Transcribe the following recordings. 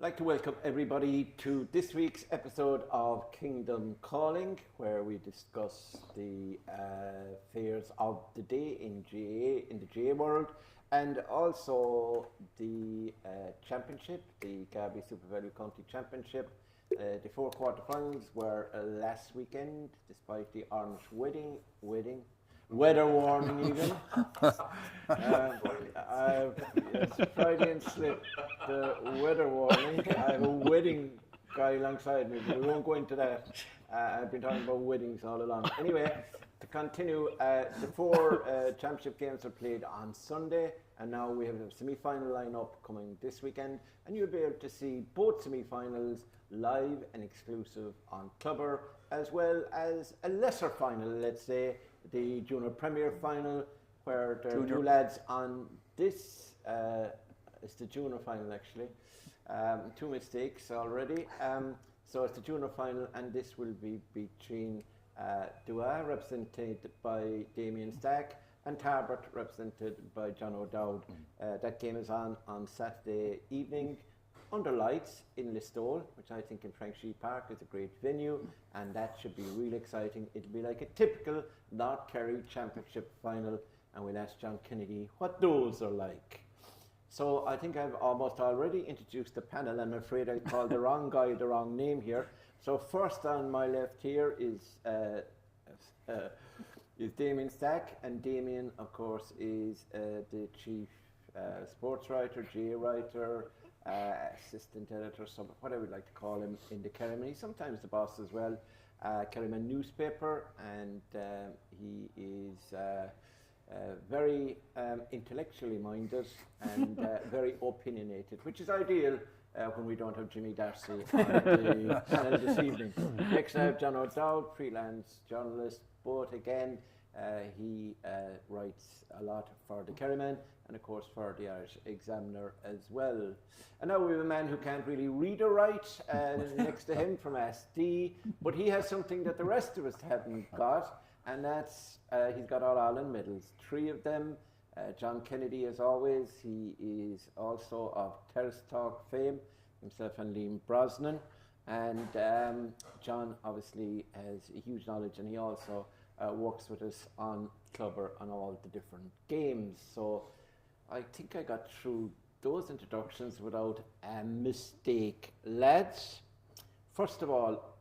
like to welcome everybody to this week's episode of Kingdom Calling, where we discuss the affairs of the day in the GA world, and also the championship, the Garby Super Value County Championship. The 4 quarterfinals were last weekend, despite the orange weather warning even. I've Freudian slip, the weather warning. I have a wedding guy alongside me, but we won't go into that. I've been talking about weddings all along. Anyway, to continue, the 4 championship games are played on Sunday, and now we have a semi-final line-up coming this weekend, and you'll be able to see both semi-finals live and exclusive on Clubber, as well as a lesser final, let's say, the Junior Premier Final, where there are 2 lads on this. It's the Junior Final, actually. 2 mistakes already. So it's the Junior Final, and this will be between Dua, represented by Damien Stack, and Tarbert, represented by John O'Dowd. That game is on Saturday evening, under lights in Listowel, which I think in Franksheet Park is a great venue, and that should be really exciting. It'll be like a typical North Kerry Championship final, and we'll ask John Kennedy what those are like. So I think I've almost already introduced the panel. I'm afraid I called the wrong guy the wrong name here. So first on my left here is Damien Stack, and Damien, of course, is the chief sports writer, GA writer, assistant editor, whatever we'd like to call him in the Kerryman. He's sometimes the boss as well. Kerryman newspaper, and he is very intellectually minded and very opinionated, which is ideal when we don't have Jimmy Darcy on the panel this evening. Next I have John O'Dowd, freelance journalist, but again he writes a lot for the Kerryman and of course for the Irish Examiner as well. And now we have a man who can't really read or write next to him from SD, but he has something that the rest of us haven't got, and that's he's got All Ireland medals, 3 of them. John Kennedy, as always, he is also of Terrace Talk fame, himself and Liam Brosnan, and John obviously has a huge knowledge, and he also works with us on Clubber on all the different games. So I think I got through those introductions without a mistake. Lads, first of all,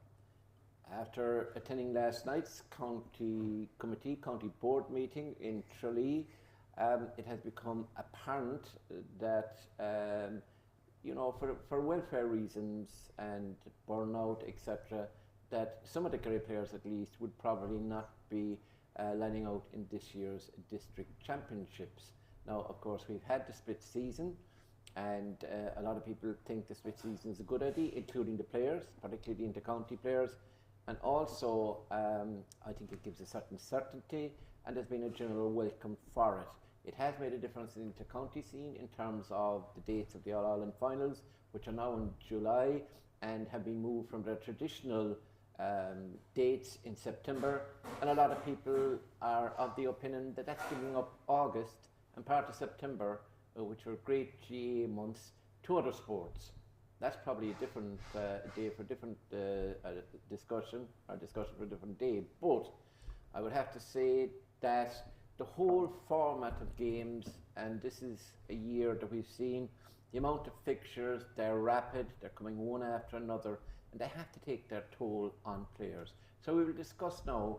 after attending last night's county board meeting in Tralee, it has become apparent that for welfare reasons and burnout, etc., that some of the Kerry players at least would probably not be lining out in this year's district championships. Now, of course, we've had the split season, and a lot of people think the split season is a good idea, including the players, particularly the intercounty players. And also, I think it gives a certain certainty, and there's been a general welcome for it. It has made a difference in the inter-county scene in terms of the dates of the All-Ireland finals, which are now in July and have been moved from their traditional dates in September. And a lot of people are of the opinion that that's giving up August and part of September, which are great GA months, to other sports. That's probably a different day for a different discussion for a different day. But I would have to say that the whole format of games, and this is a year that we've seen, the amount of fixtures, they're rapid, they're coming one after another, and they have to take their toll on players. So we will discuss now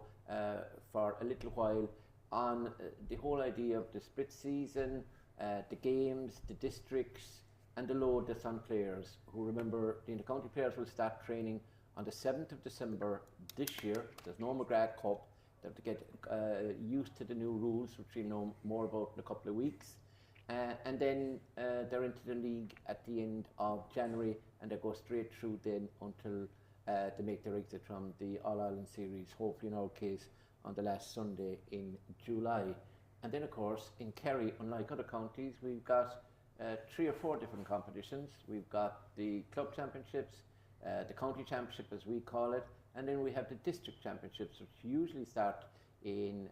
for a little while on the whole idea of the split season, the games, the districts, and the load that's on players. Who, remember, the intercounty players will start training on the 7th of December this year. There's no McGrath Cup. They have to get used to the new rules, which we'll know more about in a couple of weeks. And then they're into the league at the end of January, and they go straight through then until they make their exit from the All-Ireland series, hopefully in our case on the last Sunday in July. And then, of course, in Kerry, unlike other counties, we've got 3 or 4 different competitions. We've got the club championships, the county championship as we call it, and then we have the district championships, which usually start in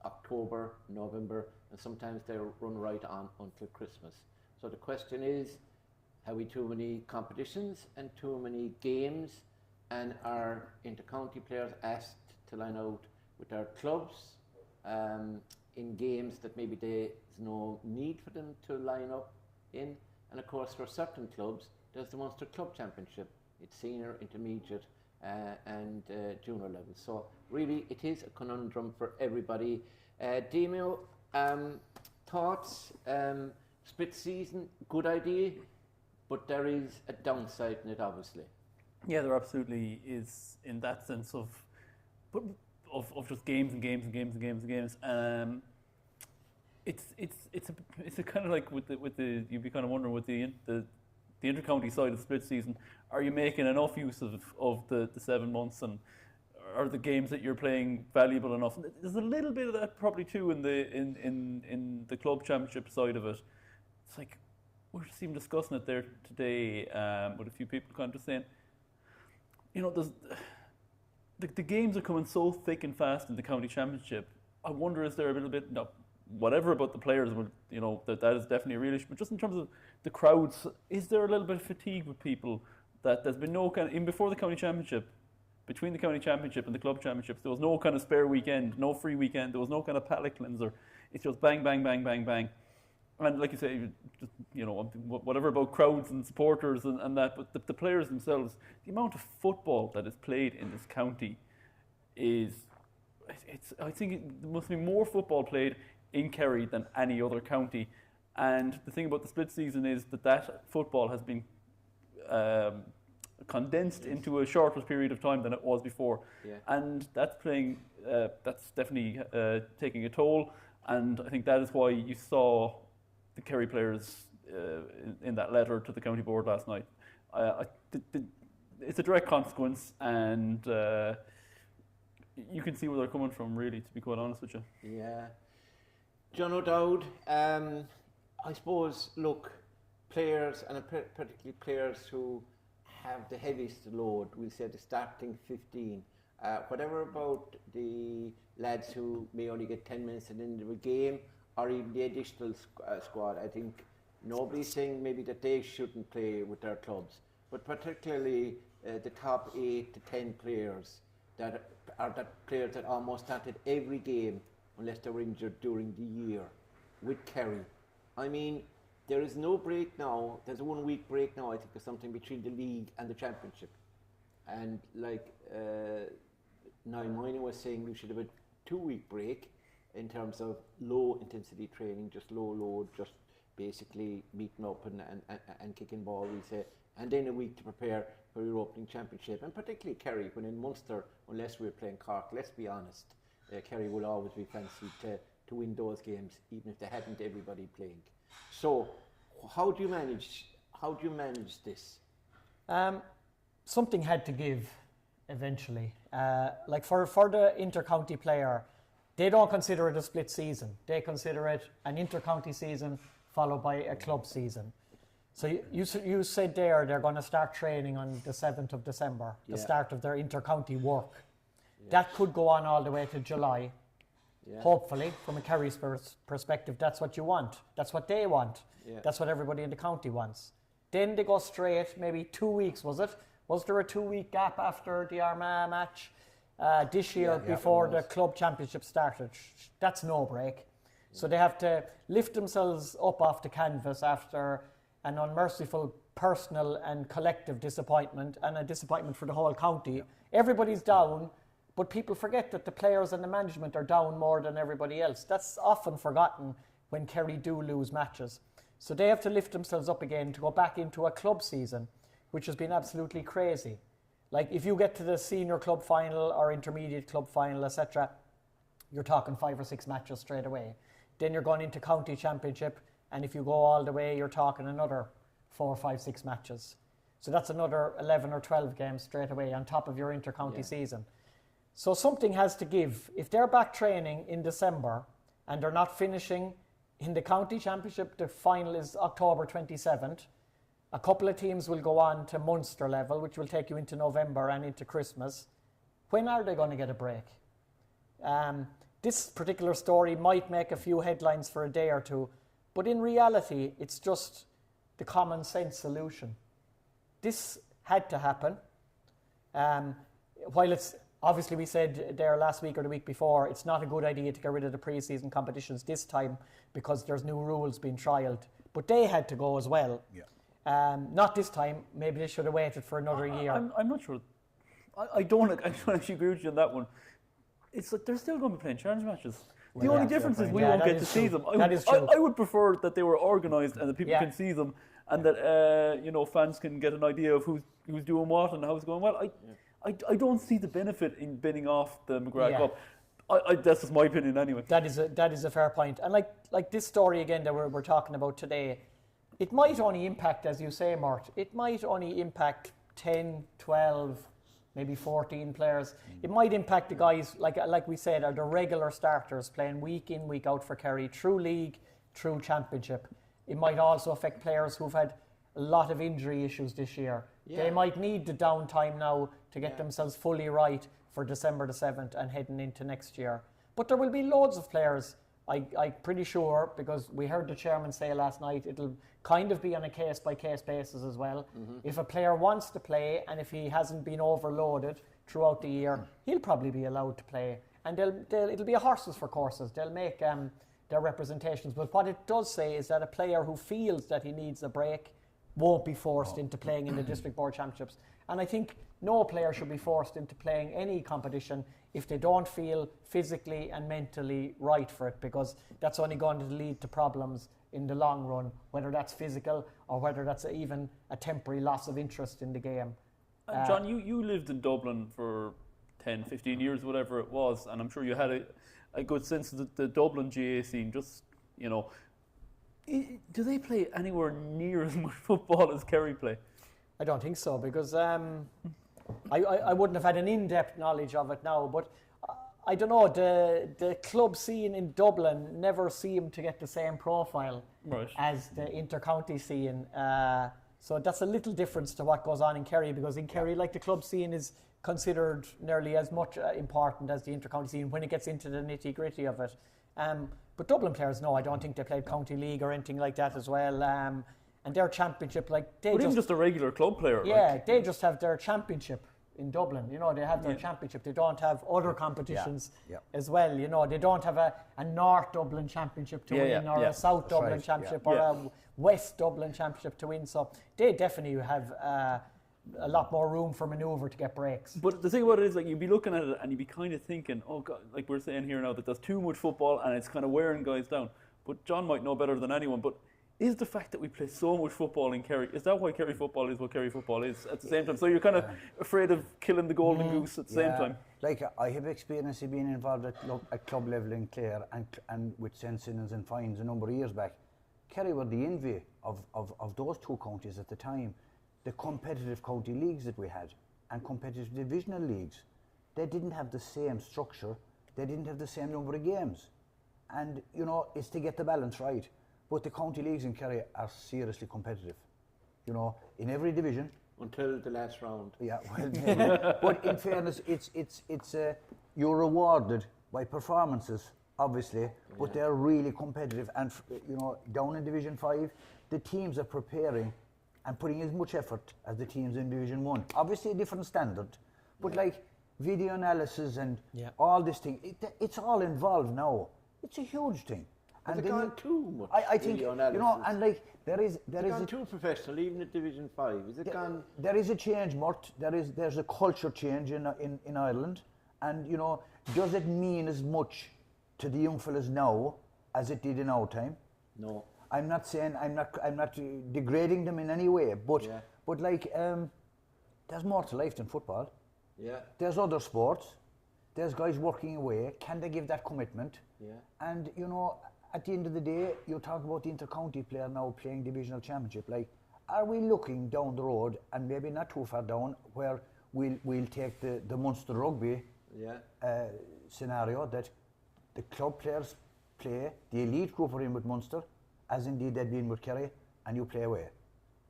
October, November, and sometimes they run right on until Christmas. So the question is, have we too many competitions and too many games, and are intercounty players asked to line out with their clubs in games that maybe there's no need for them to line up in? And of course, for certain clubs, there's the Munster Club Championship. It's senior, intermediate, and junior level. So really, it is a conundrum for everybody. Damien, thoughts? Split season, good idea, but there is a downside in it, obviously. Yeah, there absolutely is, in that sense of just games and games and games and games and games. It's a kind of like with the you'd be kind of wondering with the intercounty side of the split season, are you making enough use of the 7 months, and are the games that you're playing valuable enough? And there's a little bit of that probably too in the club championship side of it. It's like we were just even discussing it there today with a few people, kind of just saying, there's the games are coming so thick and fast in the county championship. I wonder, is there a little bit, whatever about the players, that is definitely a real issue, but just in terms of the crowds, is there a little bit of fatigue with people that there's been no kind of, even before the county championship, between the county championship and the club championships, there was no kind of spare weekend, no free weekend, there was no kind of palate cleanser. It's just bang, bang, bang, bang, bang. And like you say, just, whatever about crowds and supporters and that, but the players themselves, the amount of football that is played in this county I think there must be more football played in Kerry than any other county. And the thing about the split season is that football has been condensed into a shorter period of time than it was before. Yeah. And that's definitely taking a toll. And I think that is why you saw the Kerry players in that letter to the county board last night. It's a direct consequence, and you can see where they're coming from, really, to be quite honest with you. Yeah. John O'Dowd, I suppose, look, players, and particularly players who have the heaviest load, we'll say the starting 15, whatever about the lads who may only get 10 minutes at the end of a game, or even the additional squad. I think nobody's saying maybe that they shouldn't play with their clubs, but particularly the top 8 to 10 players that are players that almost started every game unless they were injured during the year with Kerry. I mean, there is no break now. There's a 1 week break now, I think, or something between the league and the championship. And like Niall Moynihan was saying, we should have a 2 week break in terms of low intensity training, just low load, just basically meeting up and kicking ball, we say, and then a week to prepare for your opening championship. And particularly Kerry, when in Munster, unless we're playing Cork, let's be honest, Kerry will always be fancied to win those games, even if they hadn't everybody playing. So, how do you manage this? Something had to give eventually. Like for the intercounty player, they don't consider it a split season. They consider it an intercounty season followed by a club season. So you said they're going to start training on the 7th of December, the start of their intercounty work. Yeah. That could go on all the way to July. Yeah. Hopefully, from a Kerry's perspective, that's what you want. That's what they want. Yeah. That's what everybody in the county wants. Then they go straight, maybe 2 weeks, was it? Was there a 2 week gap after the Armagh match this year before the club championship started? That's no break. Yeah. So they have to lift themselves up off the canvas after an unmerciful personal and collective disappointment, and a disappointment for the whole county. Yeah. Everybody's down, but people forget that the players and the management are down more than everybody else. That's often forgotten when Kerry do lose matches. So they have to lift themselves up again to go back into a club season, which has been absolutely crazy. Like if you get to the senior club final or intermediate club final, etc., you're talking 5 or 6 matches straight away. Then you're going into county championship, and if you go all the way, you're talking another 4, 5, 6 matches. So that's another 11 or 12 games straight away on top of your intercounty season. So something has to give. If they're back training in December and they're not finishing in the county championship, the final is October 27th. A couple of teams will go on to Munster level, which will take you into November and into Christmas. When are they going to get a break? This particular story might make a few headlines for a day or two, but in reality, it's just the common sense solution. This had to happen. While it's obviously, we said there last week or the week before, it's not a good idea to get rid of the pre-season competitions this time because there's new rules being trialled. But they had to go as well. Yeah. Not this time. Maybe they should have waited for another year. I'm not sure. I don't actually agree with you on that one. It's like they're still going to be playing challenge matches. The only difference is we won't get to see them. I would prefer that they were organised and that people can see them, and that fans can get an idea of who's doing what and how it's going. Well, I don't see the benefit in binning off the McGrath Cup. That's just my opinion anyway. That is a fair point. And like this story again that we're talking about today, it might only impact, as you say, Murt, it might only impact 10, 12, maybe 14 players. It might impact the guys, like we said, are the regular starters playing week in, week out for Kerry, through league, through championship. It might also affect players who've had a lot of injury issues this year. Yeah. They might need the downtime now to get themselves fully right for December the 7th and heading into next year. But there will be loads of players, I'm pretty sure, because we heard the chairman say last night, it'll kind of be on a case-by-case basis as well. Mm-hmm. If a player wants to play and if he hasn't been overloaded throughout the year, he'll probably be allowed to play. And it'll be a horses for courses. They'll make their representations. But what it does say is that a player who feels that he needs a break won't be forced into playing in the District Board Championships. And I think no player should be forced into playing any competition if they don't feel physically and mentally right for it, because that's only going to lead to problems in the long run, whether that's physical or whether that's even a temporary loss of interest in the game. John, you lived in Dublin for 10, 15 years, whatever it was, and I'm sure you had a good sense of the Dublin GA scene. Just, do they play anywhere near as much football as Kerry play? I don't think so, because I wouldn't have had an in-depth knowledge of it now, but I don't know, the club scene in Dublin never seemed to get the same profile as the inter-county scene. So that's a little difference to what goes on in Kerry, because in Kerry, the club scene is considered nearly as much important as the inter-county scene when it gets into the nitty-gritty of it. But Dublin players, no, I don't think they played county league or anything like that as well. And their championship, even just a regular club player. Yeah, they just have their championship in Dublin. They have their championship. They don't have other competitions as well. They don't have a North Dublin championship to win, or a South Dublin championship, or a West Dublin championship to win. So they definitely have a lot more room for manoeuvre to get breaks. But the thing about it is, you'd be looking at it and you'd be kind of thinking, oh God, like we're saying here now, that there's too much football and it's kind of wearing guys down. But John might know better than anyone, but is the fact that we play so much football in Kerry, is that why Kerry football is what Kerry football is at the same time? So you're kind of afraid of killing the golden goose at the same time? I have experience of being involved at club level in Clare and with St. Sinnans and Fines a number of years back. Kerry were the envy of those two counties at the time. The competitive county leagues that we had and competitive divisional leagues, they didn't have the same structure, they didn't have the same number of games. And, it's to get the balance right. But the county leagues in Kerry are seriously competitive, in every division. Until the last round. Yeah, well, maybe. But in fairness, it's you're rewarded by performances, obviously, but they're really competitive. And down in Division 5, the teams are preparing and putting as much effort as the teams in Division 1. Obviously, a different standard, but video analysis and all this thing, it's all involved now. It's a huge thing. Has it gone too much? I think, and there is gone too professional, even at Division 5. Is it gone? There is a change, Murt. There's a culture change in Ireland, and does it mean as much to the young fellas now as it did in our time? No. I'm not saying I'm not degrading them in any way, but there's more to life than football. Yeah. There's other sports. There's guys working away. Can they give that commitment? Yeah. And at the end of the day, you talk about the inter-county player now playing Divisional Championship. Are we looking down the road, and maybe not too far down, where we'll take the Munster rugby scenario, that the club players play, the elite group are in with Munster, as indeed they'd been with Kerry, and you play away?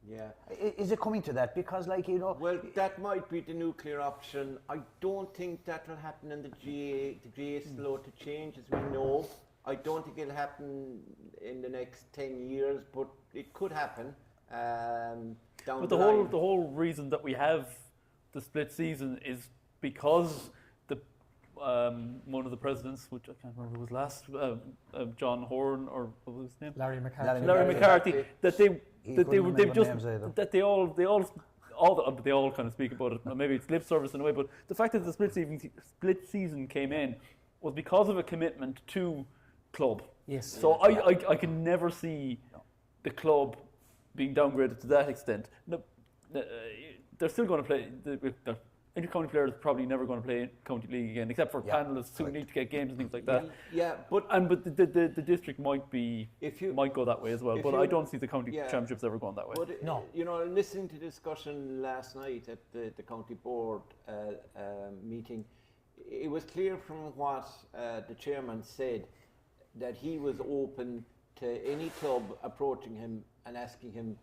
Yeah. Is it coming to that? Because Well, that might be the nuclear option. I don't think that will happen in the GA. The GA is slow to change, as we know. I don't think it'll happen in the next 10 years, but it could happen. down But the the line. whole reason that we have the split season is because the one of the presidents, which I can't remember who was last, John Horn or what was his name? Larry McCarthy. Larry McCarthy. That they all kind of speak about it. Maybe it's lip service in a way, but the fact that the split season came in was because of a commitment to club. Yes. So I can never see the club being downgraded to that extent. No, they're still going to play. The intercounty players are probably never going to play county league again, except for panelists who need to get games and things like that. Yeah, but the district might go that way as well. But you- I don't see the county championships ever going that way. But, No. you know, listening to the discussion last night at the county board meeting, it was clear from what the chairman said that he was open to any club approaching him and asking him,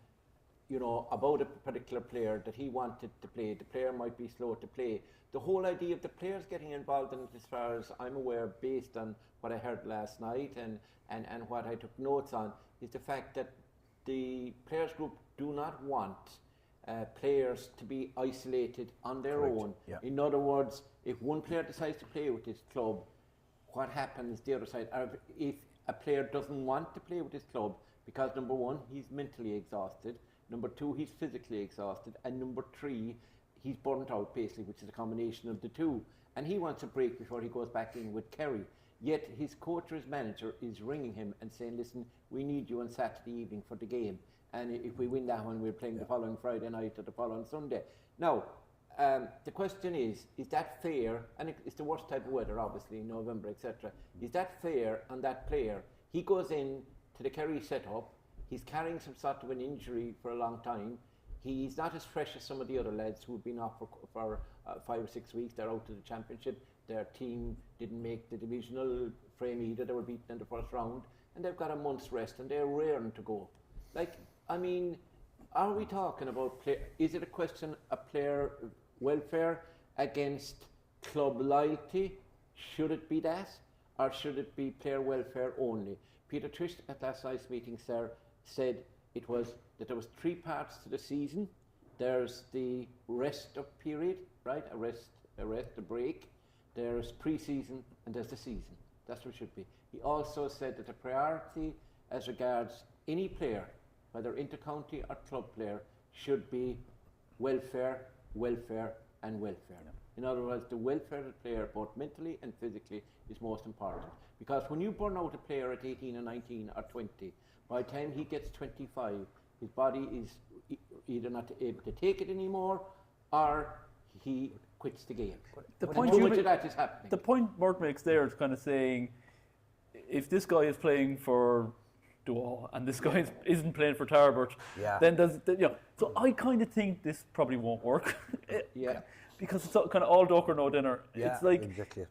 you know, about a particular player that he wanted to play. The player might be slow to play. The whole idea of the players getting involved in it, as far as I'm aware, based on what I heard last night and what I took notes on, is the fact that the players group do not want players to be isolated on their own. Yeah. In other words, if one player decides to play with his club, what happens the other side? If a player doesn't want to play with his club because, number one, he's mentally exhausted, number two, he's physically exhausted, and number three, he's burnt out, basically, which is a combination of the two. And he wants a break before he goes back in with Kerry. Yet his coach or his manager is ringing him and saying, listen, we need you on Saturday evening for the game. And if we win that one, we're playing the following Friday night or the following Sunday. Now, the question is that fair? And it's the worst type of weather, obviously, in November, etc. Is that fair on that player? He goes in to the Kerry setup. He's carrying some sort of an injury for a long time. He's not as fresh as some of the other lads who've been off for 5 or 6 weeks. They're out of the championship. Their team didn't make the divisional frame either. They were beaten in the first round. And they've got a month's rest and they're raring to go. Like, I mean, are we talking about is it a question of player welfare against club loyalty? Should it be that? Or should it be player welfare only? Peter Trish at last night's meeting, sir, said that there was 3 parts to the season. There's the rest of period, right? A break. There's pre-season and there's the season. That's what it should be. He also said that the priority as regards any player, whether intercounty or club player, should be welfare, welfare and welfare. In other words, the welfare of the player, both mentally and physically, is most important. Because when you burn out a player at 18 or 19 or 20, by the time he gets 25, his body is either not able to take it anymore or he quits the game. The But point too you much make- of that is happening. The point Murt makes there is kind of saying, if this guy is playing for Dual and this guy isn't playing for Tarbert, then so I kind of think this probably won't work. Yeah. Because it's kind of all duck or no dinner. Yeah, it's like exactly.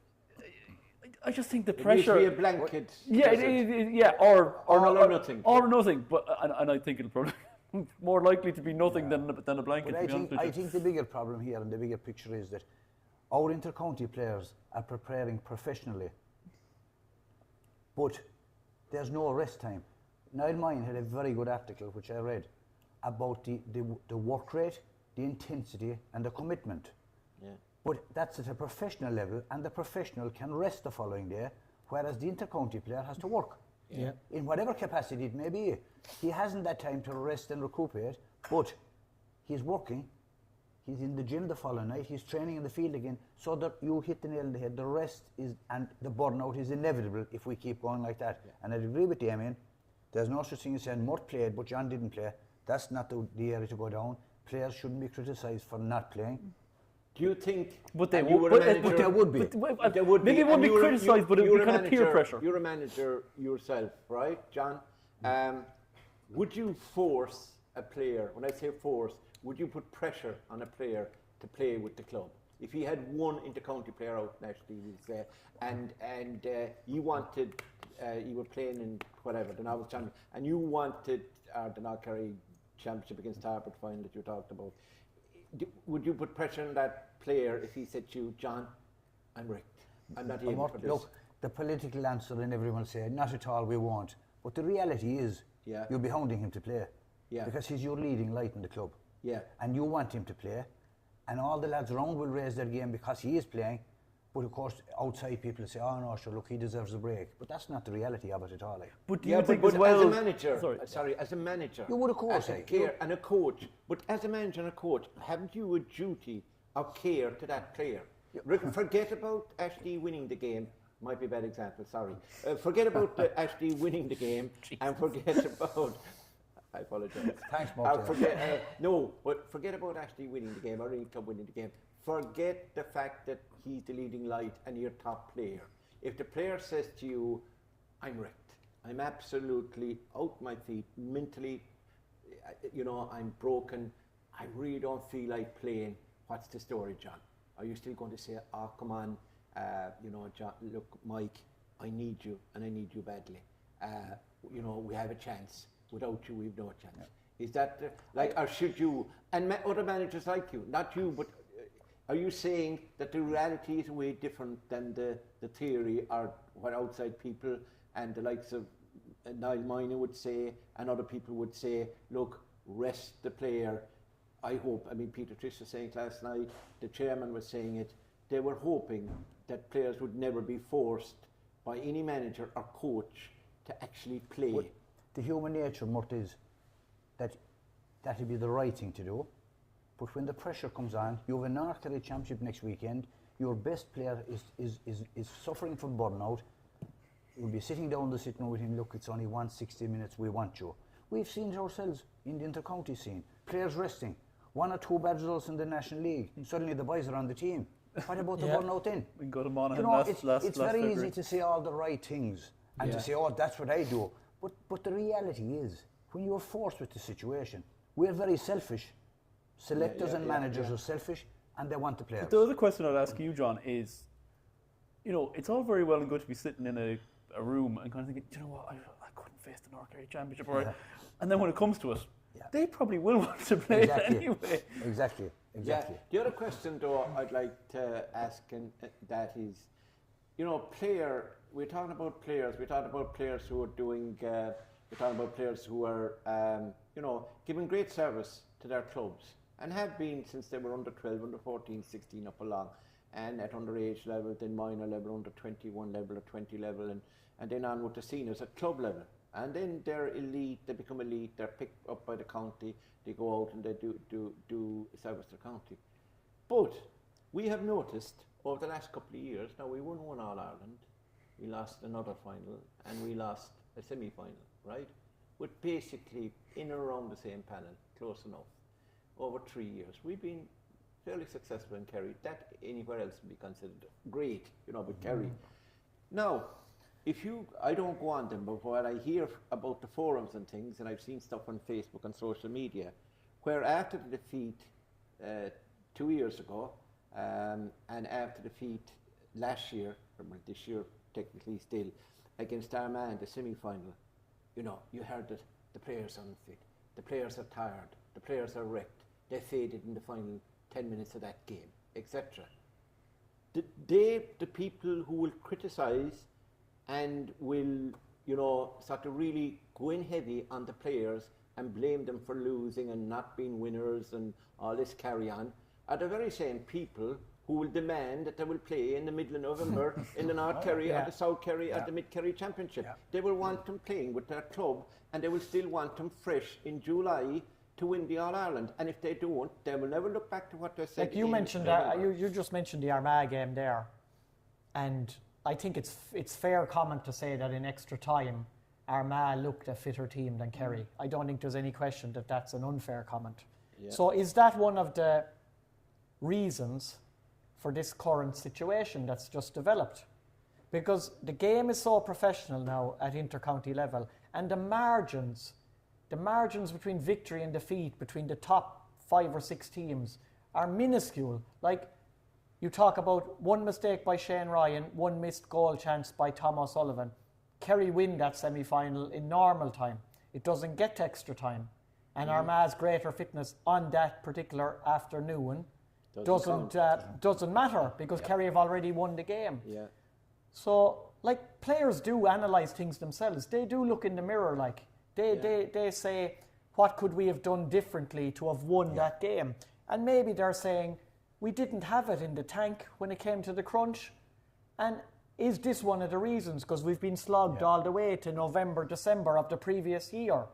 I just think the It pressure. needs to be a blanket. Or All or nothing. All or nothing. But and I think it'll probably more likely to be nothing than a blanket. But to be honest with I you. think the bigger problem here and the bigger picture is that our intercounty players are preparing professionally, but there's no rest time. Niall Mine had a very good article which I read about the work rate, the intensity and the commitment. Yeah. But that's at a professional level, and the professional can rest the following day, whereas the intercounty player has to work. Yeah. In whatever capacity it may be. He hasn't that time to rest and recuperate, but he's working, he's in the gym the following night, he's training in the field again, so that you hit the nail on the head. The rest is, and the burnout is inevitable if we keep going like that. Yeah. And I agree with Damien, there's no such thing as saying Murt played but John didn't play. That's not the area to go down. Players shouldn't be criticised for not playing. Do you think? But they and you would- were a but- manager- But there would be. There would Maybe it and wouldn't be you were- criticised, but it you would were be a kind of peer manager- pressure. You're a manager yourself, right, John? Would you force a player, when I say force, would you put pressure on a player to play with the club? If he had one intercounty player out nationally, we'll say, and you wanted, you were playing in whatever, the Novice Champion, and you wanted the North Kerry Championship against Tarbert final that you talked about, would you put pressure on that player if he said to you, John, I'm wrecked, I'm not able for this? Look, the political answer, and everyone will say, not at all, we won't. But the reality is, Yeah. you'll be hounding him to play. Yeah. Because he's your leading light in the club. Yeah. And you want him to play. And all the lads around will raise their game because he is playing. But of course, outside people say, oh no, sure, look, he deserves a break. But that's not the reality of it at all. Like. But do Yeah, you think but as well? as a manager, Sorry. as a manager, You would, of course, as a care and a coach. But as a manager and a coach, haven't you a duty of care to that player? Forget about Ashley winning the game. Might be a bad example. Sorry. Forget about Ashley winning the game, and forget about. I apologise. Thanks, Mark. But forget about Ashley winning the game or any club winning the game. Forget the fact that he's the leading light and your top player. If the player says to you, I'm wrecked, I'm absolutely out my feet, mentally, I'm broken, I really don't feel like playing, what's the story, John? Are you still going to say, oh, come on, John, look, Mike, I need you and I need you badly. We have a chance. Without you, we've no chance. Yeah. Is that or should you, and other managers like you, not you, but are you saying that the reality is way different than the theory or what outside people and the likes of Niall Minor would say and other people would say, look, rest the player. I hope, Peter Trish was saying last night, the chairman was saying it, they were hoping that players would never be forced by any manager or coach to actually play. But the human nature, Murt, is that that'd be the right thing to do. But when the pressure comes on, you have a North Kerry Championship next weekend, your best player is suffering from burnout. You'll be sitting down the sitting room with him, look, it's only 160 minutes, we want you. We've seen it ourselves in the inter-county scene. Players resting, 1 or 2 bad results in the National League, suddenly the boys are on the team. What about the burnout then? We got him on it's very easy to say all the right things and to say, oh, that's what I do. But the reality is, when you're forced with the situation, we're very selfish. Selectors and managers are selfish, and they want the players. But the other question I'd ask you, John, is, it's all very well and good to be sitting in a room and kind of thinking, you know what, I couldn't face the North Kerry Championship, and then when it comes to it, they probably will want to play it anyway. Exactly. Yeah. The other question, though, I'd like to ask, and that is, we're talking about players who are doing, we're talking about players who are, giving great service to their clubs and have been since they were under 12, under 14, 16 up along, and at underage level, then minor level, under 21 level or 20 level, and then on with the seniors at club level. And then they're elite, they become elite, they're picked up by the county, they go out and they do service to the county. But we have noticed over the last couple of years, now we won one All-Ireland, we lost another final, and we lost a semi-final, right? With basically in and around the same panel, close enough, over 3 years. We've been fairly successful in Kerry. That anywhere else would be considered great, with Kerry. Now, I don't go on them, but what I hear about the forums and things, and I've seen stuff on Facebook and social media, where after the defeat 2 years ago, and after the defeat last year, or this year technically still, against Armagh, the semi-final, you heard that the players are unfit, the players are tired, the players are wrecked, they faded in the final 10 minutes of that game, etc. The people who will criticise and will, sort of really go in heavy on the players and blame them for losing and not being winners and all this carry on, are the very same people who will demand that they will play in the middle of November in the North Kerry or the South Kerry or the Mid Kerry Championship. Yeah. They will want them playing with their club, and they will still want them fresh in July to win the All-Ireland. And if they don't, they will never look back to what they said. Like you mentioned, you just mentioned the Armagh game there, and I think it's fair comment to say that in extra time, Armagh looked a fitter team than Kerry. I don't think there's any question that that's an unfair comment. Yeah. So is that one of the reasons for this current situation that's just developed? Because the game is so professional now at inter-county level, and the margins between victory and defeat between the top 5 or 6 teams are minuscule. Like, you talk about one mistake by Shane Ryan, one missed goal chance by Tom O'Sullivan. Kerry win that semi-final in normal time. It doesn't get to extra time. And Armagh's greater fitness on that particular afternoon doesn't matter, because Kerry have already won the game. Yeah. So, like, players do analyse things themselves. They do look in the mirror, like. They say, what could we have done differently to have won that game? And maybe they're saying, we didn't have it in the tank when it came to the crunch. And is this one of the reasons? Because we've been slogged all the way to November, December of the previous year.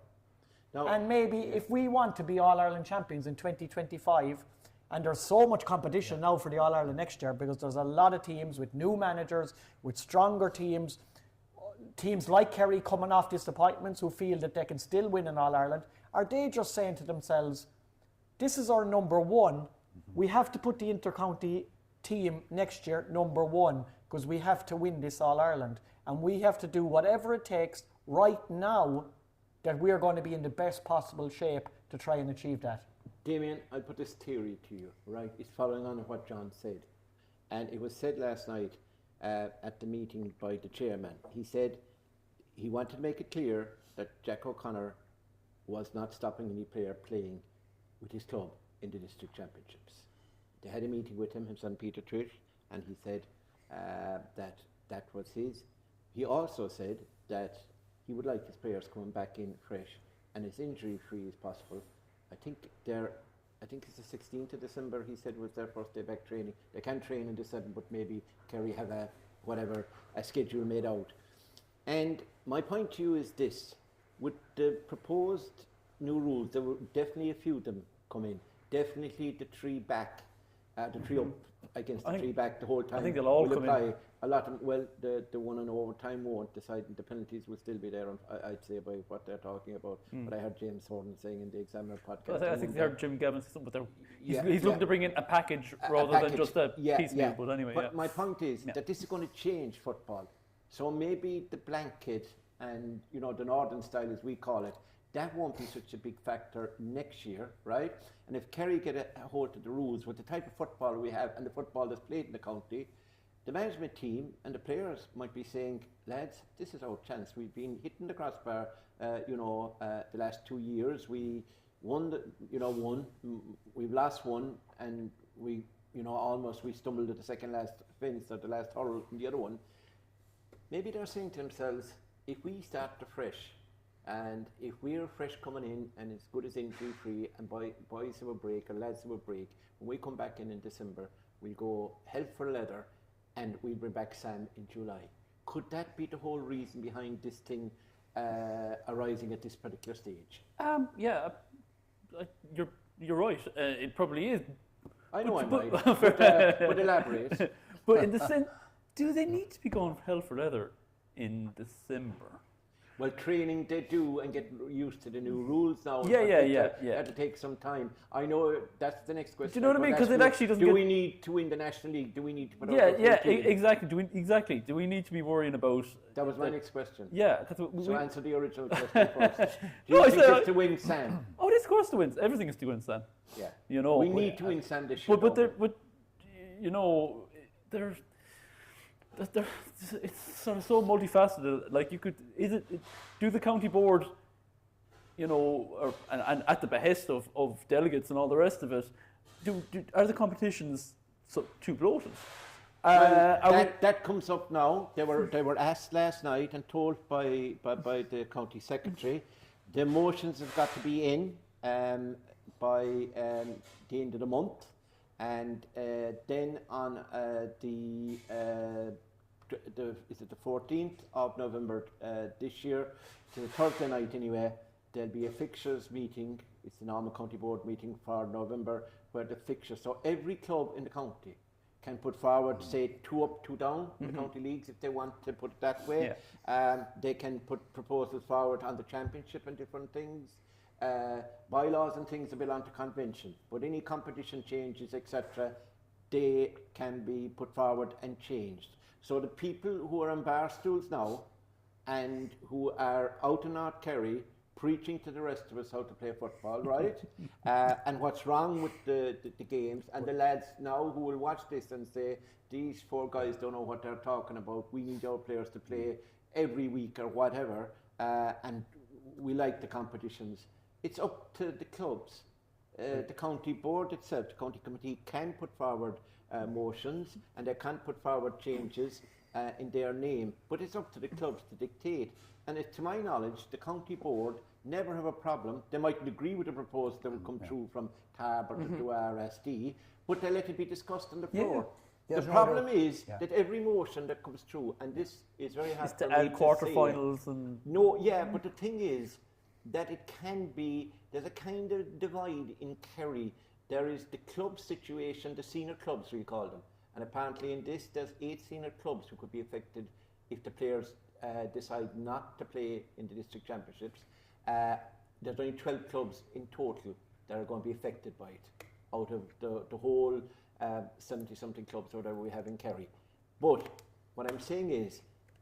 Now, and maybe if we want to be All-Ireland champions in 2025, and there's so much competition now for the All-Ireland next year, because there's a lot of teams with new managers, with stronger teams like Kerry coming off disappointments who feel that they can still win in All-Ireland. Are they just saying to themselves, this is our number one, we have to put the inter-county team next year number one, because we have to win this All-Ireland, and we have to do whatever it takes right now that we are going to be in the best possible shape to try and achieve that? Damien, I'll put this theory to you, right? It's following on what John said. And it was said last night at the meeting by the chairman. He said he wanted to make it clear that Jack O'Connor was not stopping any player playing with his club in the district championships. They had a meeting with him, his son Peter Trish, and he said that was his. He also said that he would like his players coming back in fresh and as injury-free as possible. I think it's the 16th of December, he said, was their first day back training. They can train in December, but maybe Kerry have a schedule made out. And my point to you is this: with the proposed new rules, there were definitely a few of them come in. Definitely the three back, the three up against the three back the whole time. I think they'll all come in. A lot of, well, the one on overtime won't decide. The penalties will still be there, I'd say, by what they're talking about. But I heard James Horton saying in the Examiner podcast. I think they heard Jim Gavin say something, but he's looking to bring in a package rather than just a piecemeal. But anyway, but my point is that this is going to change football. So maybe the blanket and the northern style, as we call it, that won't be such a big factor next year, right? And if Kerry get a hold of the rules with the type of football we have and the football that's played in the county, the management team and the players might be saying, lads, this is our chance. We've been hitting the crossbar, the last 2 years. We won, we've lost one, and we stumbled at the second last fence or the last hurl in the other one. Maybe they're saying to themselves, if we start afresh, and if we're fresh coming in and as good as injury free and boys have a break or lads have a break, when we come back in December, we'll go hell for leather and we'll bring back Sam in July. Could that be the whole reason behind this thing arising at this particular stage? You're right. It probably is. I know I'm right, but elaborate. But in the sense, do they need to be going hell for leather in December? Well, training they do and get used to the new rules now. That'll take some time. I know that's the next question. Do you know what I mean? Because it actually doesn't. Do we need to win the National League? Do we need to put exactly. Do we need to be worrying about? That was my next question. Yeah. So answer the original question first. Do you think it's to win Sam? Oh, it's of course to win. Everything is to win Sam. Yeah. We need to win Sam this year. But there's. It's sort of so multifaceted. Like do the county board, and at the behest of delegates and all the rest of it, are the competitions too bloated? That comes up now. They were asked last night and told by the county secretary, the motions have got to be in by the end of the month. And then on the 14th of November this year, so Thursday night anyway, there'll be a fixtures meeting. It's the normal county board meeting for November, where the fixtures. So every club in the county can put forward, say, 2 up, 2 down in the county leagues if they want to put it that way. Yeah. They can put proposals forward on the championship and different things. Bylaws and things that belong to convention, but any competition changes, etc., they can be put forward and changed. So the people who are on bar stools now and who are out in North Kerry preaching to the rest of us how to play football, right? And what's wrong with the games, and the lads now who will watch this and say, these 4 guys don't know what they're talking about, we need our players to play every week or whatever, and we like the competitions. It's up to the clubs. The county board itself, the county committee, can put forward motions and they can put forward changes in their name, but it's up to the clubs to dictate. And to my knowledge, the county board never have a problem. They mightn't agree with the proposal that will come through from TAB or the RSD, but they let it be discussed on the floor. The problem is that every motion that comes through, and this is very hard to add quarterfinals and... No, but the thing is that it can be, there's a kind of divide in Kerry. There is the club situation, the senior clubs we call them, and apparently in this there's 8 senior clubs who could be affected if the players decide not to play in the district championships. There's only 12 clubs in total that are going to be affected by it, out of the whole 70-something clubs or whatever we have in Kerry. But what I'm saying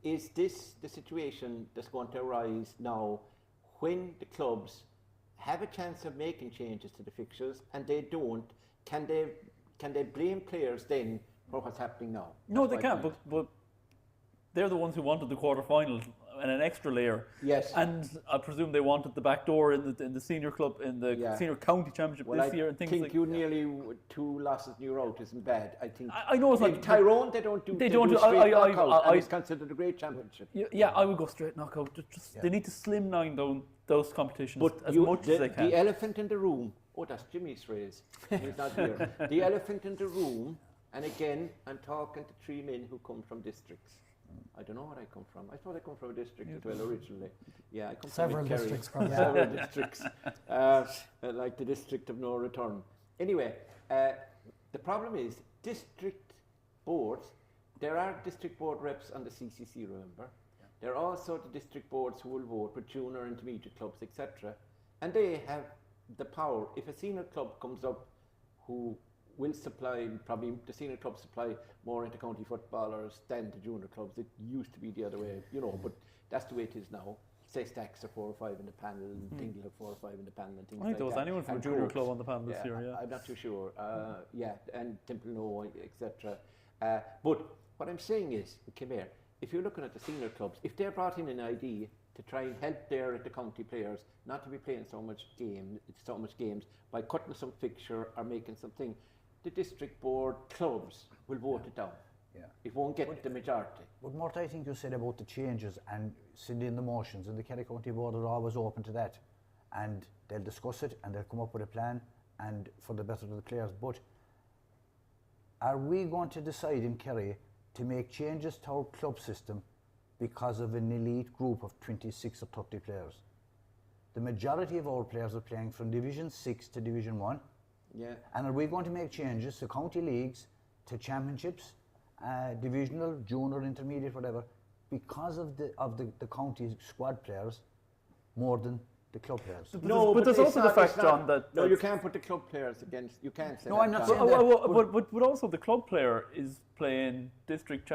is this the situation that's going to arise now when the clubs have a chance of making changes to the fixtures and they don't? Can they blame players then for what's happening now? No, they can't, but they're the ones who wanted the quarterfinals and an extra layer. Yes. And I presume they wanted the back door in the senior club, in the senior county championship this year and things like that. I think nearly 2 losses in a row isn't bad. I think. I know it's like Tyrone, they don't do straight knockout, and it's considered a great championship. Yeah, I would go straight knockout. They need to slimline down those competitions as much as they can. The elephant in the room. Oh, that's Jimmy's phrase. He's not here. The elephant in the room, and again, I'm talking to 3 men who come from districts. I don't know where I come from. I thought I come from a district as well originally. Yeah, I come several from districts. Several districts, like the district of no return. Anyway, the problem is district boards. There are district board reps on the CCC. Remember, there are also the district boards who will vote for junior, intermediate clubs, etc. And they have the power. If a senior club comes up who will supply, probably the senior clubs supply more intercounty footballers than the junior clubs. It used to be the other way, but that's the way it is now. Say Stacks are 4 or 5 in the panel, and Dingle have 4 or 5 in the panel, and things like that. I think there was anyone from a junior club on the panel this year, I'm not too sure. And Temple No, etc. But what I'm saying is, come here, if you're looking at the senior clubs, if they're brought in an idea to try and help their intercounty players not to be playing so much games by cutting some fixture or making something, the district board clubs will vote it down. Yeah. It won't get the majority. But Murt, I think you said about the changes and sending the motions, and the Kerry County Board are always open to that, and they'll discuss it and they'll come up with a plan and for the better of the players. But are we going to decide in Kerry to make changes to our club system because of an elite group of 26 or 30 players? The majority of our players are playing from Division 6 to Division 1. Yeah. And are we going to make changes to county leagues, to championships, divisional, junior, intermediate, whatever, because of the county squad players more than the club players? But there's also the fact, John, that... No, you can't put the club players against... You can't say that. No, I'm not saying that. But also the club player is playing district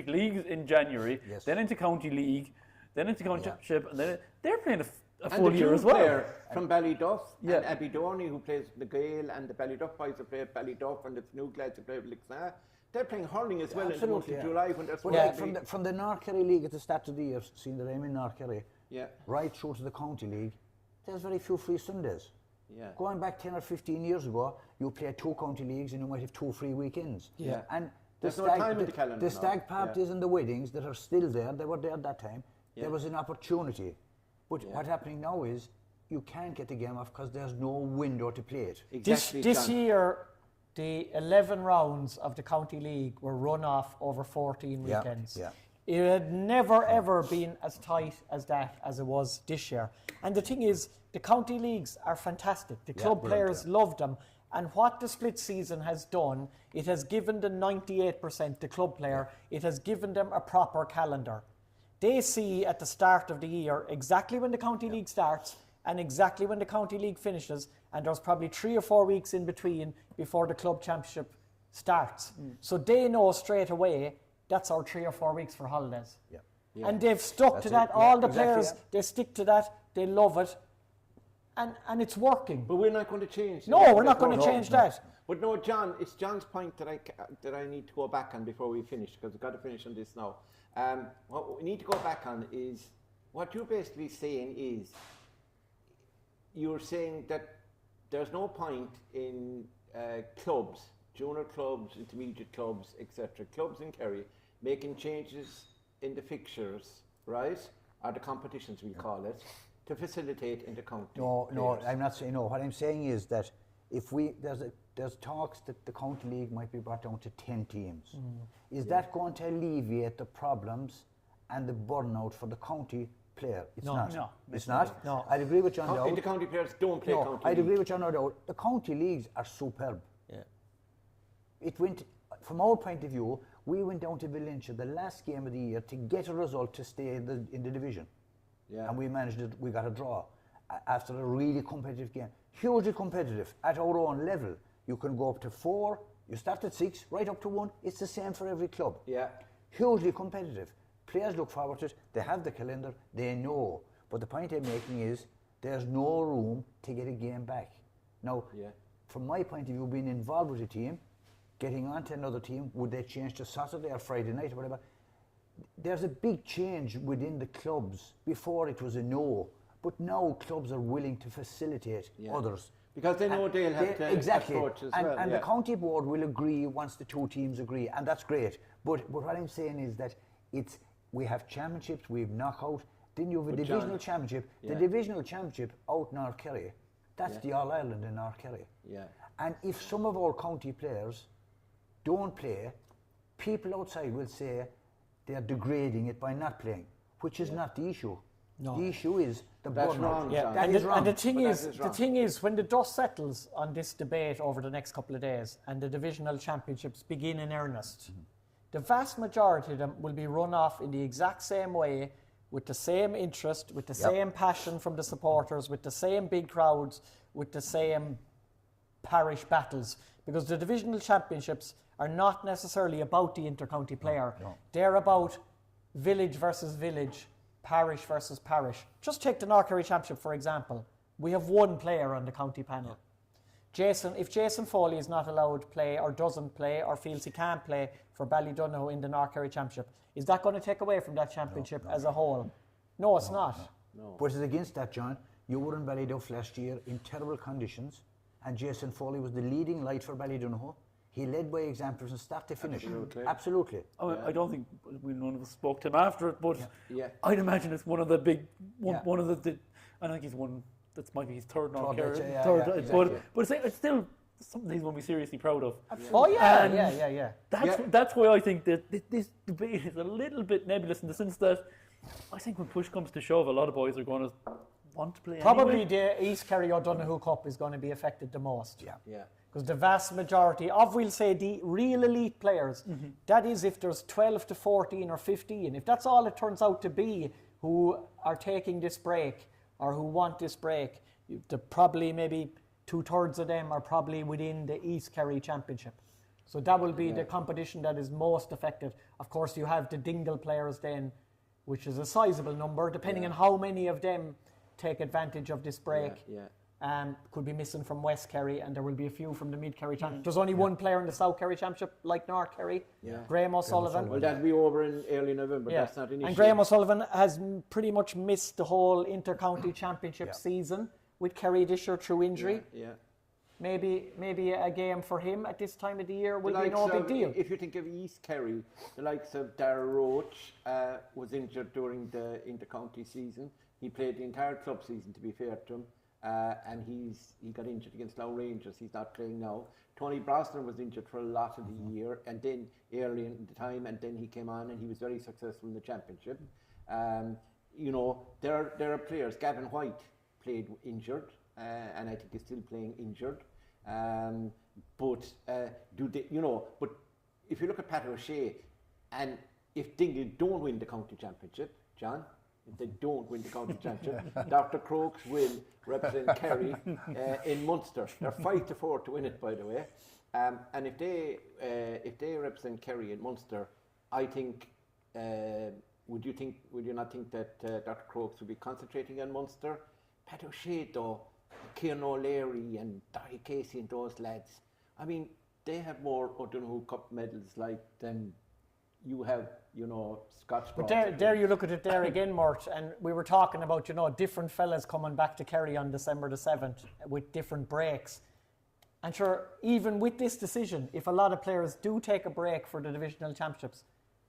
leagues in January, then into county league, then into county championship, and then they're playing a full year as well. Player from Ballyduff and Abbey Dorney, who plays the Gael, and the Ballyduff boys who play at Ballyduff, and the New Lads who play at Lixna. They're playing hurling as well in the month of July when they're from the North Kerry League at the start of the year, seeing that I'm in North Kerry, right through to the county league, there's very few free Sundays. Yeah. Going back 10 or 15 years ago, you play 2 county leagues and you might have 2 free weekends. Yeah. And there's no time in the calendar. The stag parties and the weddings that are still there, they were there at that time. There was an opportunity. But what's happening now is you can't get the game off because there's no window to play it. Exactly, this year, the 11 rounds of the county league were run off over 14 weekends. Yeah. It had never ever been as tight as that as it was this year. And the thing is, the county leagues are fantastic. The club players love them. And what the split season has done, it has given the 98%, the club player, it has given them a proper calendar. They see at the start of the year exactly when the county league starts and exactly when the county league finishes, and there's probably 3 or 4 weeks in between before the club championship starts. So they know straight away that's our 3 or 4 weeks for holidays. And they've stuck to that. All the players, they stick to that, they love it, and it's working. But we're not going to change. No, we're not going to change that. But no, John, it's John's point that I need to go back on before we finish, because we've got to finish on this now. What we need to go back on is, what you're basically saying is, you're saying that there's no point in clubs, junior clubs, intermediate clubs, etc., clubs in Kerry, making changes in the fixtures, right, or the competitions we call it, to facilitate intercounty. No, players. I'm not saying no. What I'm saying is that if there's talks that the county league might be brought down to 10 teams. Is that going to alleviate the problems and the burnout for the county player? It's not. No, it's not. No. I'd agree with John Dowd. Intercounty players don't play county I'd agree league. with John Dowd. The county leagues are superb. Yeah. It went, from our point of view, we went down to Valencia the last game of the year to get a result to stay in the division. Yeah. And we managed it, we got a draw after a really competitive game. Hugely competitive at our own level. You can go up to 4, you start at 6, right up to 1. It's the same for every club. Yeah. Hugely competitive. Players look forward to it, they have the calendar, they know. But the point I'm making is there's no room to get a game back. Now, from my point of view, being involved with a team, getting on to another team, would they change to Saturday or Friday night or whatever? There's a big change within the clubs. Before it was a no, but now clubs are willing to facilitate others. Because they know they'll have to approach as well. And the county board will agree once the two teams agree, and that's great. But what I'm saying is that we have championships, we have knockout, then you have a divisional championship. The divisional championship out North Kerry, that's the All Ireland in North Kerry. Yeah. And if some of our county players don't play, people outside will say they're degrading it by not playing, which is not the issue. No. The issue is the That's burnout. wrong, Yeah, John. That is wrong. and the But thing is, when the dust settles on this debate over the next couple of days and the divisional championships begin in earnest, the vast majority of them will be run off in the exact same way, with the same interest, with the same passion from the supporters, with the same big crowds, with the same parish battles, because the divisional championships are not necessarily about the intercounty player. No. They're about village versus village, parish versus parish. Just take the North Kerry Championship, for example. We have one player on the county panel. If Jason Foley is not allowed to play or doesn't play or feels he can't play for Ballydonohoe in the North Kerry Championship, is that going to take away from that championship as a whole? No, it's not. No. But it's against that, John. You were in Ballyduff last year in terrible conditions, and Jason Foley was the leading light for Ballydonohoe. He led by example from start to finish. Absolutely. I don't think none of us spoke to him after it, but Yeah. I'd imagine it's one of the big, Yeah. one of the. I think he's one that might be his third North Third, Kerry. yeah, third, yeah, exactly. but it's still something he's going to be seriously proud of. Oh, yeah, And yeah. That's why I think that this debate is a little bit nebulous in the sense that I think when push comes to shove, a lot of boys are going to want to play Probably anyway. the East Kerry O'Donoghue Cup is going to be affected the most. Yeah. Yeah. Because the vast majority of, we'll say, the real elite players, that is if there's 12 to 14 or 15, if that's all it turns out to be who are taking this break or who want this break, probably maybe 2/3 of them are probably within the East Kerry Championship. So that will be the competition that is most affected. Of course, you have the Dingle players then, which is a sizable number, depending on how many of them take advantage of this break. Could be missing from West Kerry, and there will be a few from the Mid Kerry Championship. There's only one player in the South Kerry Championship, like North Kerry, Graham O'Sullivan. Well, that'll be over in early November. That's not an issue. And Graham O'Sullivan has pretty much missed the whole Intercounty Championship season with Kerry this year through injury. Yeah. Maybe a game for him at this time of the year will The be no likes big of- deal. If you think of East Kerry, the likes of Darragh Roach was injured during the intercounty season. He played the entire club season, to be fair to him, and he got injured against Lough Rangers. He's not playing now. Tony Brosnan was injured for a lot of the year, and then early in the time, and then he came on and he was very successful in the championship. There are players. Gavin White played injured, and I think he's still playing injured. But if you look at Pat O'Shea, and if Dingle don't win the county championship, John, if they don't win the county championship, Dr. Crokes will represent Kerry in Munster. They're 5-4 to win it, by the way. And if they represent Kerry in Munster, I think. Would you not think that Dr. Crokes would be concentrating on Munster? Pat O'Shea, though, Kieran O'Leary and Darry Casey and those lads, I mean, they have more O'Donoghue Cup medals than you have, Scotch. But there you look at it there again, Murt, and we were talking about, different fellas coming back to Kerry on December the 7th with different breaks. And sure, even with this decision, if a lot of players do take a break for the divisional championships,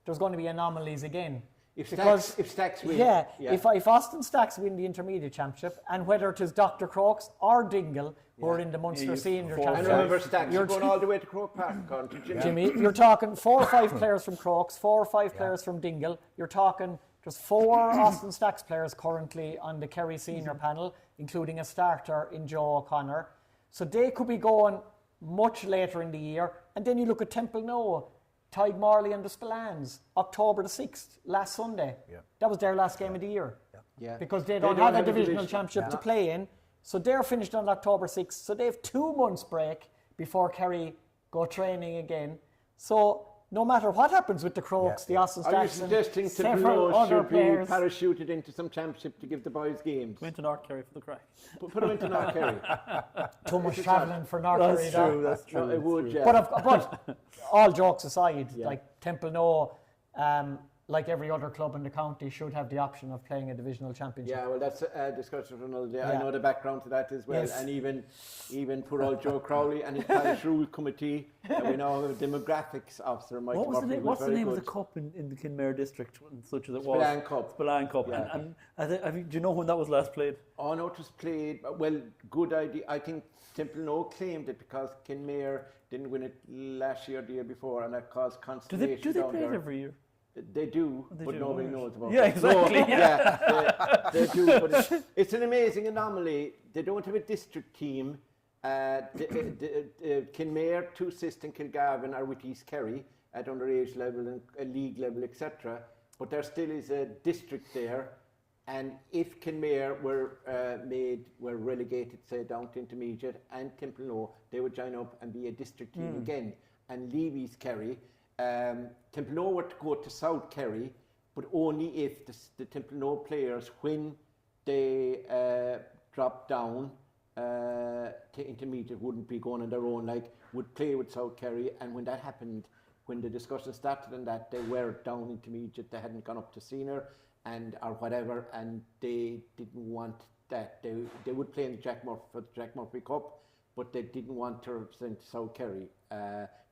there's going to be anomalies again. If because Stacks win, if Austin Stacks win the intermediate championship, and whether it is Dr. Crokes or Dingle who are in the Munster Senior and Championship, remember Stacks, you're going all the way to Croke Park, going to Jimmy, you're talking 4 or 5 players from Crokes, 4 or 5 players from Dingle. You're talking there's 4 Austin Stacks players currently on the Kerry Senior panel, including a starter in Joe O'Connor. So they could be going much later in the year. And then you look at Temple Noah, Tide Morley and the Spillans, October the 6th, last Sunday. Yeah. That was their last game of the year. Yeah. Because they don't have a divisional championship to play in. So they're finished on October 6th. So they have 2 months break before Kerry go training again. So no matter what happens with the Crokes, the Austin Stacks, are you suggesting several Temple other should be players parachuted into some championship to give the boys games? Go into North Kerry for the crack. Put them into North Kerry. Too much travelling for North Kerry. That's true. No, it would, yeah. But all jokes aside, like Temple Noah, like every other club in the county, should have the option of playing a divisional championship. Yeah, well, that's a discussion for another day. Yeah. I know the background to that as well. Yes. And even poor old Joe Crowley and his parish rule committee. We now have a demographics officer, Mike What's the name of the good. cup in the Kinmare district, such as it Spillane was? Cup. Spillane Cup. Yeah. And do you know when that was last played? Oh, no, it was played. Well, good idea. I think Temple Noah claimed it because Kinmare didn't win it last year or the year before, and that caused consternation. Do they down play there. it every year? They do, They but do, nobody right. knows about Yeah, it. exactly. So, they do, but it's an amazing anomaly. They don't have a district team. Kinmare, Two Sist and Kilgarvan are with East Kerry at underage level and league level, etc. But there still is a district there. And if Kinmare were relegated, say, down to intermediate, and Temple Noah, they would join up and be a district team again and leave East Kerry. Temple Noah were to go to South Kerry, but only if the Temple Noah players, when they drop down to intermediate, wouldn't be going on their own, like would play with South Kerry. And when that happened, when the discussion started on that, they were down intermediate, they hadn't gone up to senior or whatever, and they didn't want that. They would play in the Jack Murphy Cup, but they didn't want to represent South Kerry.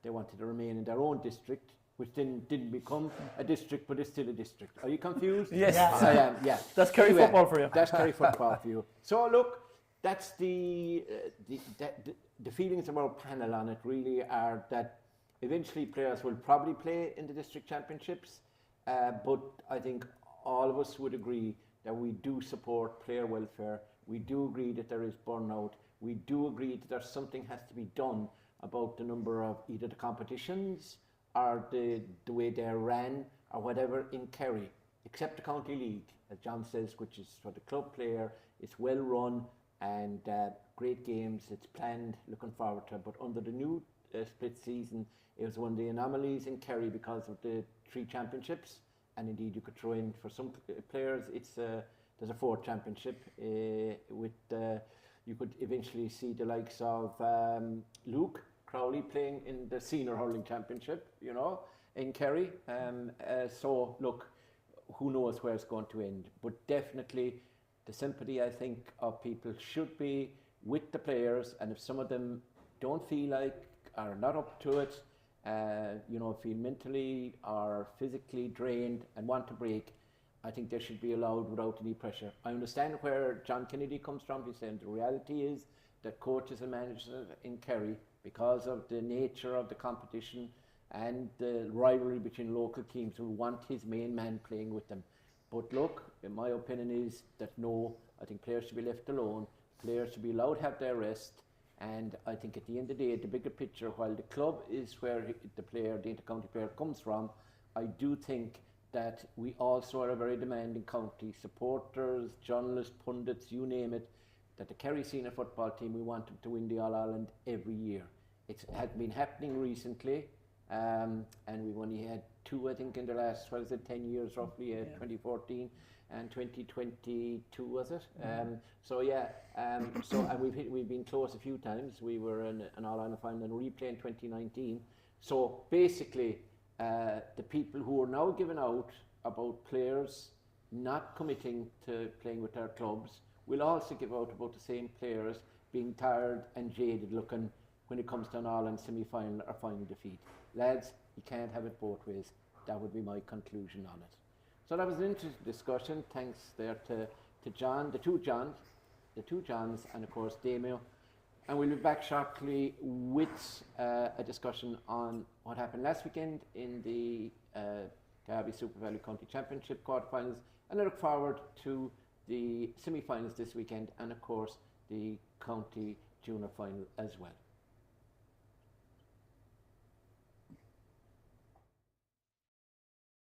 They wanted to remain in their own district, which didn't become a district, but it's still a district. Are you confused? Yes. I am, yeah. That's Kerry football for you. That's Kerry football for you. So look, that's the feelings of our panel on it really are that eventually players will probably play in the district championships, but I think all of us would agree that we do support player welfare. We do agree that there is burnout. We do agree that there's something has to be done about the number of either the competitions or the way they're ran or whatever in Kerry, except the County League, as John says, which is for the club player. It's well run and great games. It's planned, looking forward to it. But under the new split season, it was one of the anomalies in Kerry because of the 3 championships. And indeed, you could throw in for some players, there's a 4th championship you could eventually see the likes of Luke Crowley playing in the senior hurling championship, in Kerry. So look, who knows where it's going to end? But definitely, the sympathy I think of people should be with the players, and if some of them don't feel like are not up to it, feel mentally or physically drained and want to break, I think they should be allowed without any pressure. I understand where John Kennedy comes from. He's saying the reality is that coaches and managers in Kerry, because of the nature of the competition and the rivalry between local teams, will want his main man playing with them. But look, in my opinion is that no, I think players should be left alone. Players should be allowed to have their rest. And I think at the end of the day, the bigger picture, while the club is where the intercounty player comes from, I do think that we also are a very demanding county. Supporters, journalists, pundits, you name it, that the Kerry senior football team, we want them to win the All-Ireland every year. It has been happening recently, and we've only had 2, I think, in the last, 10 years roughly, 2014 and 2022, was it? And we've been close a few times. We were in an All-Ireland final and replay in 2019. So basically, the people who are now giving out about players not committing to playing with their clubs will also give out about the same players being tired and jaded looking when it comes to an All-Ireland semi-final or final defeat. Lads, you can't have it both ways. That would be my conclusion on it. So that was an interesting discussion. Thanks there to John, the two Johns, and of course Damien. And we'll be back shortly with a discussion on what happened last weekend in the Derby Super Value County Championship quarterfinals, and I look forward to the semi-finals this weekend, and of course the county junior final as well.